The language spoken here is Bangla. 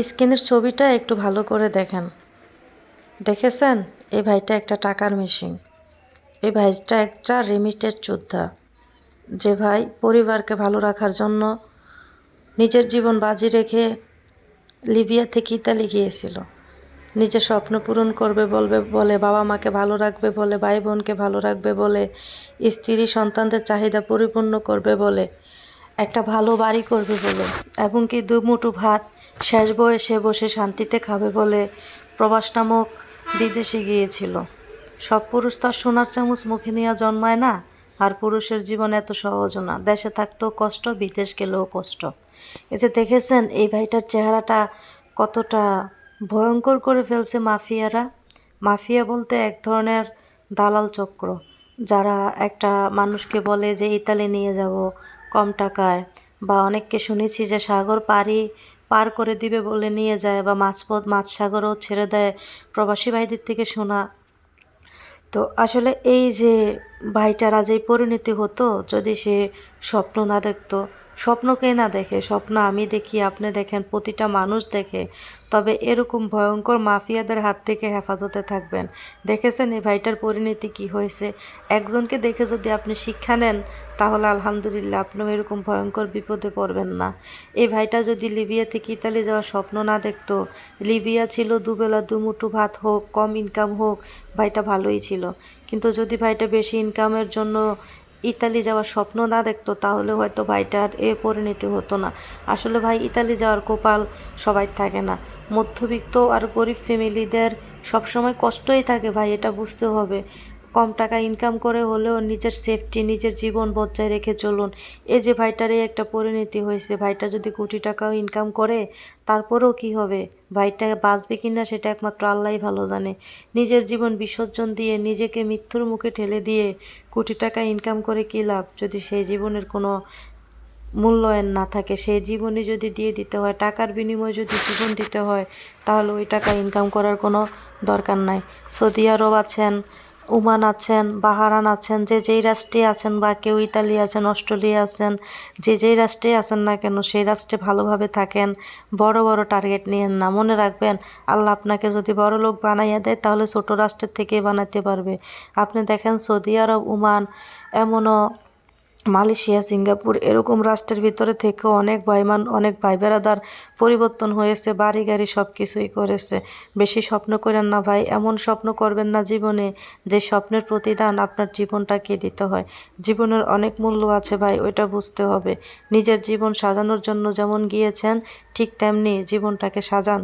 স্ক্রিনের ছবিটা একটু ভালো করে দেখেন। দেখেছেন? এই ভাইটা একটা টাকার মেশিন। এই ভাইটা একটা রেমিটেড যোদ্ধা, যে ভাই পরিবারকে ভালো রাখার জন্য নিজের জীবন বাজি রেখে লিবিয়া থেকে ইতালি গিয়েছিল। নিজের স্বপ্ন পূরণ করবে বলে, বাবা মাকে ভালো রাখবে বলে, ভাই বোনকে ভালো রাখবে বলে, স্ত্রী সন্তানদের চাহিদা পরিপূর্ণ করবে বলে, একটা ভালো বাড়ি করবে বলে, এবং কি দুমুঠো ভাত শেষ বয়সে বসে শান্তিতে খাবে বলে প্রবাস নামক বিদেশে গিয়েছিল। সব পুরুষ তো আর সোনার চামচ মুখে নিয়ে জন্মায় না, আর পুরুষের জীবন এত সহজও না। দেশে থাকতেও কষ্ট, বিদেশ গেলেও কষ্ট। এই যে দেখেছেন এই ভাইটার চেহারাটা কতটা ভয়ঙ্কর করে ফেলছে মাফিয়ারা। মাফিয়া বলতে এক ধরনের দালাল চক্র, যারা একটা মানুষকে বলে যে ইতালি নিয়ে যাব কম টাকায়, বা অনেককে শুনেছি যে সাগর পার করে দিবে বলে নিয়ে যায়, বা মাছ সাগরও ছেড়ে দেয়, প্রবাসী ভাইদের থেকে শোনা। তো আসলে এই যে ভাইটার আজ এই পরিণতি হতো যদি সে স্বপ্ন না দেখতো। স্বপ্ন কে না দেখে? স্বপ্ন আমি দেখি, আপনি দেখেন, প্রতিটা মানুষ দেখে। তবে এরকম ভয়ঙ্কর মাফিয়াদের হাত থেকে হেফাজতে থাকবেন। দেখেছেন এই ভাইটার পরিণতি কি হয়েছে? একজনকে দেখে যদি আপনি শিক্ষা নেন, তাহলে আলহামদুলিল্লাহ আপনিও এরকম ভয়ঙ্কর বিপদে পড়বেন না। এই ভাইটা যদি লিবিয়া থেকে ইতালি যাওয়ার স্বপ্ন না দেখতো, লিবিয়া ছিল দুবেলা দুমুঠো ভাত হোক, কম ইনকাম হোক, ভাইটা ভালোই ছিল। কিন্তু যদি ভাইটা বেশি ইনকামের জন্য ইতালি যাওয়ার স্বপ্ন না দেখতো, তাহলে হয়তো ভাইটার এ পরিণতি হতো না। আসলে ভাই ইতালি যাওয়ার কপাল সবাই থাকে না। মধ্যবিত্ত আর গরিব ফ্যামিলিদের সবসময় কষ্টই থাকে ভাই, এটা বুঝতে হবে। কম টাকা ইনকাম করে হলেও নিজের সেফটি, নিজের জীবন বজায় রেখে চলুন। এই যে ভাইটার এই একটা পরিণতি হয়েছে, ভাইটা যদি কোটি টাকাও ইনকাম করে, তারপরেও কি হবে? ভাইটা বাঁচবে কিনা সেটা একমাত্র আল্লাহই ভালো জানে। নিজের জীবন বিসর্জন দিয়ে, নিজেকে মৃত্যুর মুখে ঠেলে দিয়ে কোটি টাকা ইনকাম করে কী লাভ, যদি সেই জীবনের কোনো মূল্যায়ন না থাকে? সেই জীবনই যদি দিয়ে দিতে হয়, টাকার বিনিময়ে যদি জীবন দিতে হয়, তাহলে ওই টাকা ইনকাম করার কোনো দরকার নাই। সৌদি আরব আছেন, ওমান আছেন, বাহারান আছেন, যে যেই রাষ্ট্রে আছেন, বা কেউ ইতালি আছেন, অস্ট্রেলিয়া আছেন, যে যেই রাষ্ট্রে আছেন না কেন, সেই রাষ্ট্রে ভালোভাবে থাকেন। বড় বড় টার্গেট নিয়েন না। মনে রাখবেন, আল্লাহ আপনাকে যদি বড় লোক বানাইয়া দেয়, তাহলে ছোট রাষ্ট্রের থেকেই বানাতে পারবে। আপনি দেখেন সৌদি আরব, ওমান, এমনও মালয়েশিয়া, সিঙ্গাপুর, এরকম রাষ্ট্রের ভিতরে থেকেও অনেক ভাই বেড়াদার পরিবর্তন হয়েছে, বাড়ি গাড়ি সব কিছুই করেছে। বেশি স্বপ্ন করেন না ভাই, এমন স্বপ্ন করবেন না জীবনে যে স্বপ্নের প্রতিদান আপনার জীবনটাকে দিতে হয়। জীবনের অনেক মূল্য আছে ভাই, ওইটা বুঝতে হবে। নিজের জীবন সাজানোর জন্য যেমন গিয়েছেন, ঠিক তেমনি জীবনটাকে সাজান।